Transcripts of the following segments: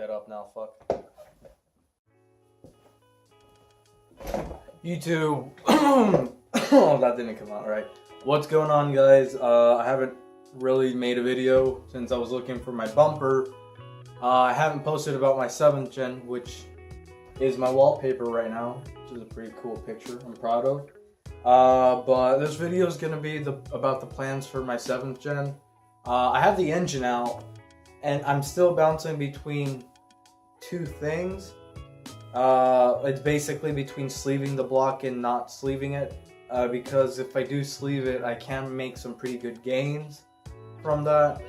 that up now, fuck. YouTube. Oh, that didn't come out right. What's going on, guys? I haven't really made a video since I was looking for my bumper. I haven't posted about my 7th gen, which is my wallpaper right now, which is a pretty cool picture I'm proud of. But this video is going to be about the plans for my 7th gen. I have the engine out, and I'm still bouncing between two things. It's basically between sleeving the block and not sleeving it, because if I do sleeve it, I can make some pretty good gains from that,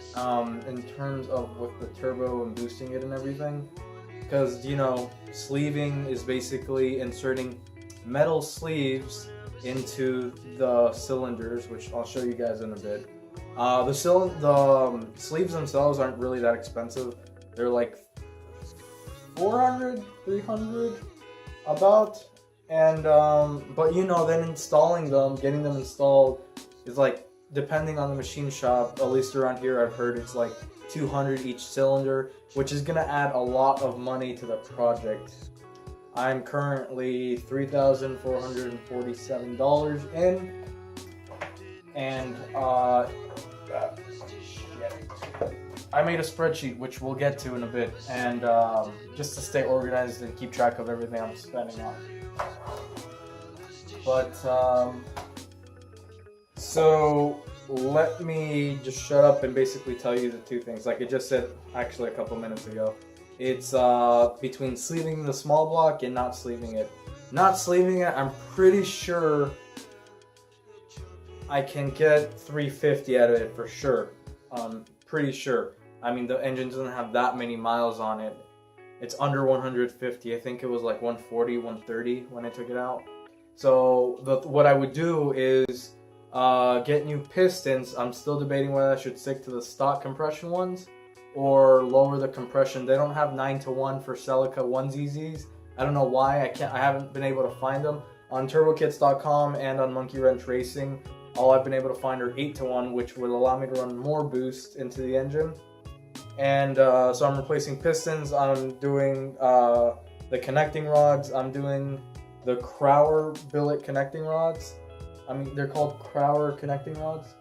in terms of with the turbo and boosting it and everything. Because, you know, sleeving is basically inserting metal sleeves into the cylinders, which I'll show you guys in a bit. The sleeves themselves aren't really that expensive. They're like 400, 300 about, and but you know, then installing them, getting them installed is like, depending on the machine shop, at least around here I've heard it's like 200 each cylinder, which is gonna add a lot of money to the project. I'm currently $3,447 in, and I made a spreadsheet, which we'll get to in a bit, and just to stay organized and keep track of everything I'm spending on. But so let me just shut up and basically tell you the two things. Like I just said actually a couple minutes ago, it's between sleeving the small block and not sleeving it. Not sleeving it, I'm pretty sure I can get 350 out of it for sure. Pretty sure. I mean, the engine doesn't have that many miles on it. It's under 150. I think it was like 140, 130 when I took it out. So what I would do is get new pistons. I'm still debating whether I should stick to the stock compression ones or lower the compression. They don't have 9-to-1 for Celica onesies. I don't know why. I haven't been able to find them on turbokits.com and on Monkey Wrench Racing. All I've been able to find are 8-to-1, which would allow me to run more boost into the engine. And so I'm replacing pistons. I'm doing the connecting rods. I'm doing the Crower billet connecting rods. I mean, they're called Crower connecting rods,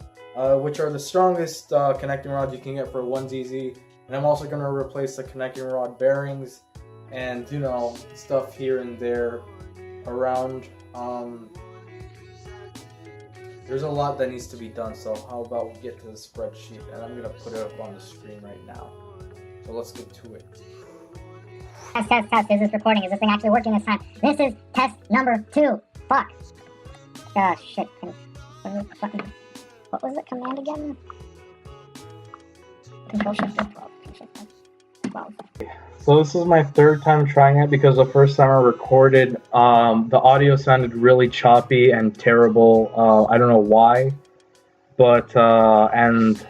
which are the strongest connecting rods you can get for a 1ZZ. And I'm also going to replace the connecting rod bearings and, you know, stuff here and there around. There's a lot that needs to be done, so how about we get to the spreadsheet, and I'm going to put it up on the screen right now. So let's get to it. Test. Is this recording? Is this thing actually working this time? This is test number 2. Fuck. Shit. What was the command again? Control Shift 12. So this is my 3rd time trying it, because the first time I recorded, the audio sounded really choppy and terrible. I don't know why, but and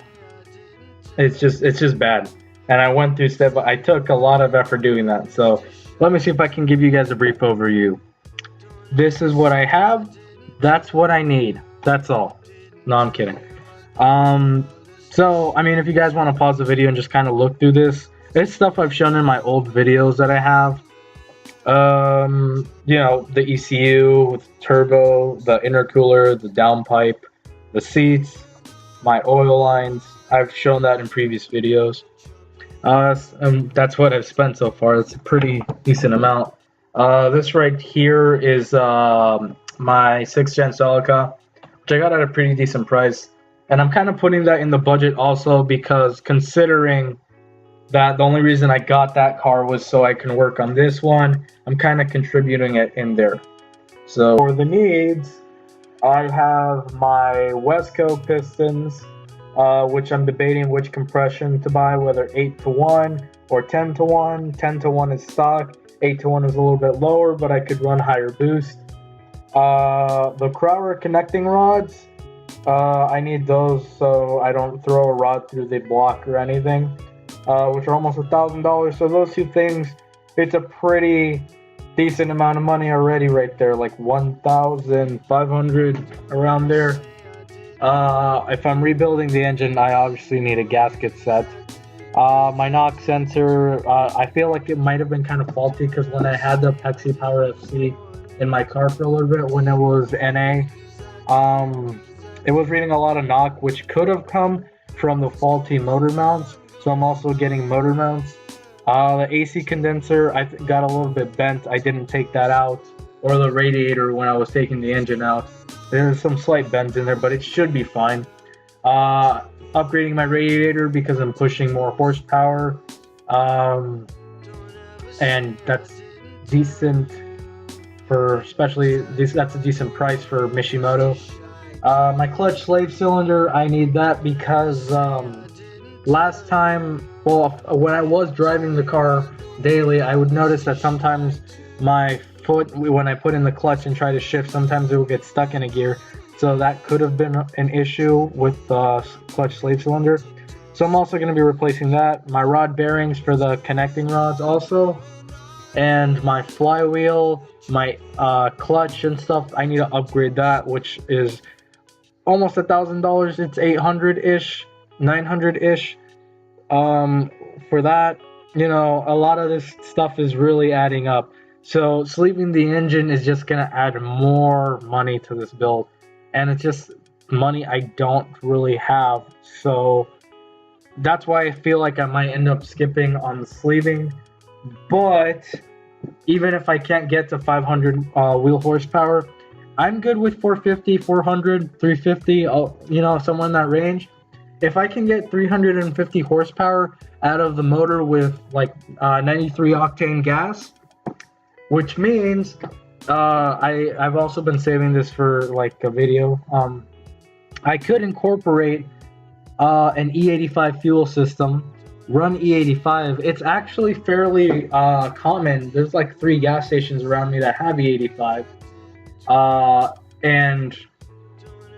it's just bad. And I went through I took a lot of effort doing that. So let me see if I can give you guys a brief overview. This is what I have. That's what I need. That's all. No, I'm kidding. So I mean, if you guys want to pause the video and just kind of look through this. It's stuff I've shown in my old videos that I have. You know, the ECU with turbo, the intercooler, the downpipe, the seats, my oil lines. I've shown that in previous videos. That's what I've spent so far. It's a pretty decent amount. This right here is my 6th gen Celica, which I got at a pretty decent price. And I'm kind of putting that in the budget also because, considering that the only reason I got that car was so I can work on this one, I'm kind of contributing it in there. So for the needs, I have my Wesco pistons, which I'm debating which compression to buy, whether 8-to-1 or 10-to-1. 10-to-1 is stock, 8-to-1 is a little bit lower, but I could run higher boost. The Crower connecting rods, I need those so I don't throw a rod through the block or anything. Which are almost $1,000. So those two things, it's a pretty decent amount of money already right there, like 1,500 around there. If I'm rebuilding the engine, I obviously need a gasket set. My knock sensor, I feel like it might have been kind of faulty because when I had the Pepsi Power FC in my car for a little bit when it was NA, it was reading a lot of knock, which could have come from the faulty motor mounts. So I'm also getting motor mounts. The AC condenser, I got a little bit bent. I didn't take that out, or the radiator when I was taking the engine out. There's some slight bends in there, but it should be fine. Upgrading my radiator because I'm pushing more horsepower, and that's decent for, especially this. That's a decent price for Mishimoto. My clutch slave cylinder, I need that because last time, well, when I was driving the car daily, I would notice that sometimes my foot, when I put in the clutch and try to shift, sometimes it would get stuck in a gear. So that could have been an issue with the clutch slave cylinder. So I'm also going to be replacing that. My rod bearings for the connecting rods also. And my flywheel, my clutch and stuff, I need to upgrade that, which is almost $1,000. It's 800-ish, 900-ish. For that, you know, a lot of this stuff is really adding up. So sleeving the engine is just going to add more money to this build. And it's just money I don't really have. So that's why I feel like I might end up skipping on the sleeving. But even if I can't get to 500 wheel horsepower, I'm good with 450, 400, 350, you know, somewhere in that range. If I can get 350 horsepower out of the motor with like 93 octane gas, which means I've also been saving this for like a video. I could incorporate an E85 fuel system, run E85. It's actually fairly common. There's like 3 gas stations around me that have E85. And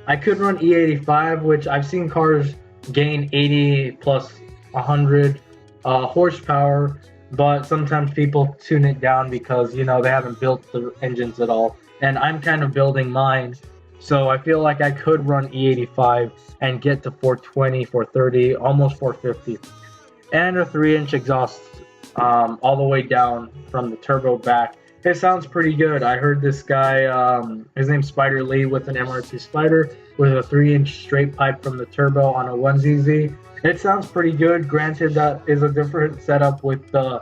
I could run E85, which I've seen cars gain 80 plus 100 horsepower, but sometimes people tune it down because, you know, they haven't built the engines at all. And I'm kind of building mine, so I feel like I could run E85 and get to 420, 430, almost 450. And a 3-inch exhaust all the way down from the turbo back. It sounds pretty good. I heard this guy, his name's Spider Lee, with an MR2 Spider with a 3-inch straight pipe from the turbo on a 1ZZ. It sounds pretty good. Granted, that is a different setup with the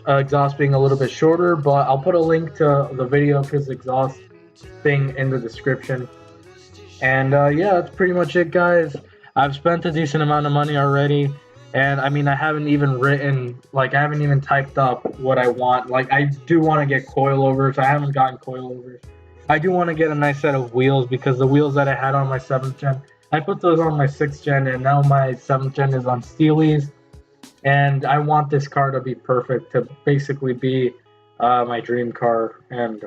exhaust being a little bit shorter, but I'll put a link to the video of his exhaust thing in the description. And yeah, that's pretty much it, guys. I've spent a decent amount of money already. And I mean, I haven't even written, like, I haven't even typed up what I want. Like, I do want to get coilovers. I haven't gotten coilovers. I do want to get a nice set of wheels because the wheels that I had on my 7th gen, I put those on my 6th gen, and now my 7th gen is on Steelies. And I want this car to be perfect, to basically be my dream car. And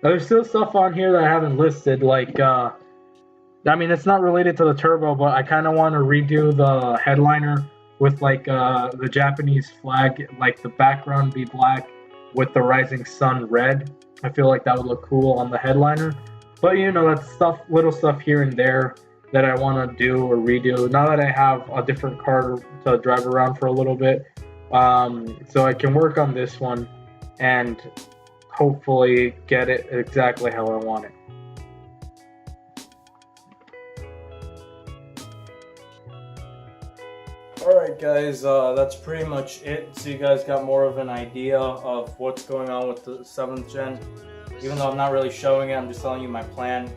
there's still stuff on here that I haven't listed, like, I mean, it's not related to the turbo, but I kind of want to redo the headliner with like the Japanese flag, like the background be black with the rising sun red. I feel like that would look cool on the headliner. But you know, that's stuff, little stuff here and there that I want to do or redo. Now that I have a different car to drive around for a little bit, so I can work on this one and hopefully get it exactly how I want it. Alright guys, that's pretty much it. So you guys got more of an idea of what's going on with the 7th gen. Even though I'm not really showing it, I'm just telling you my plan.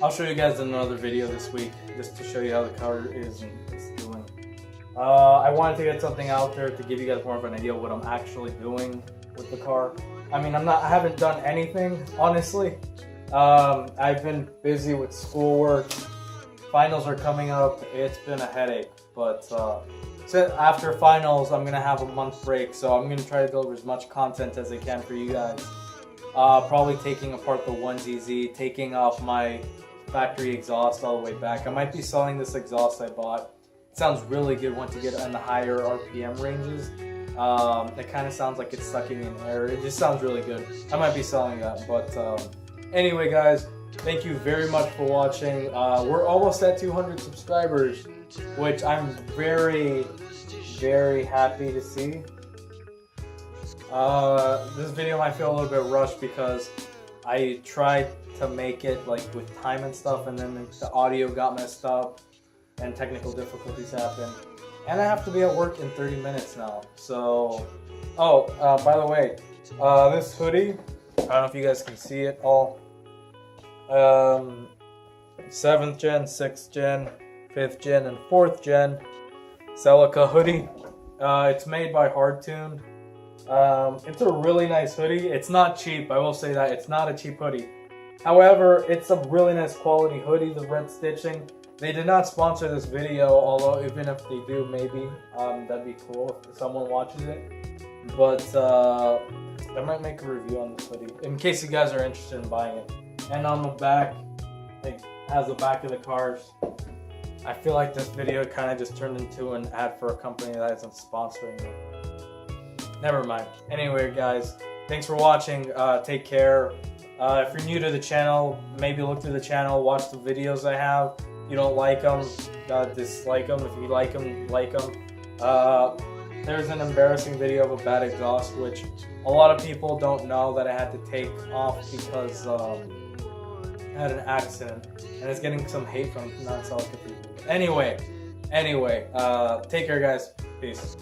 I'll show you guys in another video this week, just to show you how the car is and it's doing. I wanted to get something out there to give you guys more of an idea of what I'm actually doing with the car. I mean, I haven't done anything, honestly. I've been busy with schoolwork. Finals are coming up. It's been a headache. But so after finals, I'm going to have a month break, so I'm going to try to deliver as much content as I can for you guys. Probably taking apart the 1ZZ, taking off my factory exhaust all the way back. I might be selling this exhaust I bought. It sounds really good once you get in the higher RPM ranges. It kind of sounds like it's sucking in air. It just sounds really good. I might be selling that, but anyway guys, thank you very much for watching. We're almost at 200 subscribers, which I'm very, very happy to see. This video might feel a little bit rushed because I tried to make it like with time and stuff, and then the audio got messed up and technical difficulties happened. And I have to be at work in 30 minutes now. So, by the way, this hoodie, I don't know if you guys can see it all. 7th gen, 6th gen, 5th gen, and 4th gen Celica hoodie. It's made by Hardtuned. It's a really nice hoodie. It's not cheap, I will say that. It's not a cheap hoodie. However, it's a really nice quality hoodie, the red stitching. They did not sponsor this video, although even if they do, maybe that'd be cool if someone watches it. But I might make a review on this hoodie in case you guys are interested in buying it. And on the back, it has the back of the cars. I feel like this video kind of just turned into an ad for a company that isn't sponsoring me. Never mind. Anyway, guys, thanks for watching. Take care. If you're new to the channel, maybe look through the channel, watch the videos I have. If you don't like them, dislike them. If you like them, like them. There's an embarrassing video of a bad exhaust, which a lot of people don't know that I had to take off because I had an accident, and it's getting some hate from non-Celica people. Anyway, take care, guys. Peace.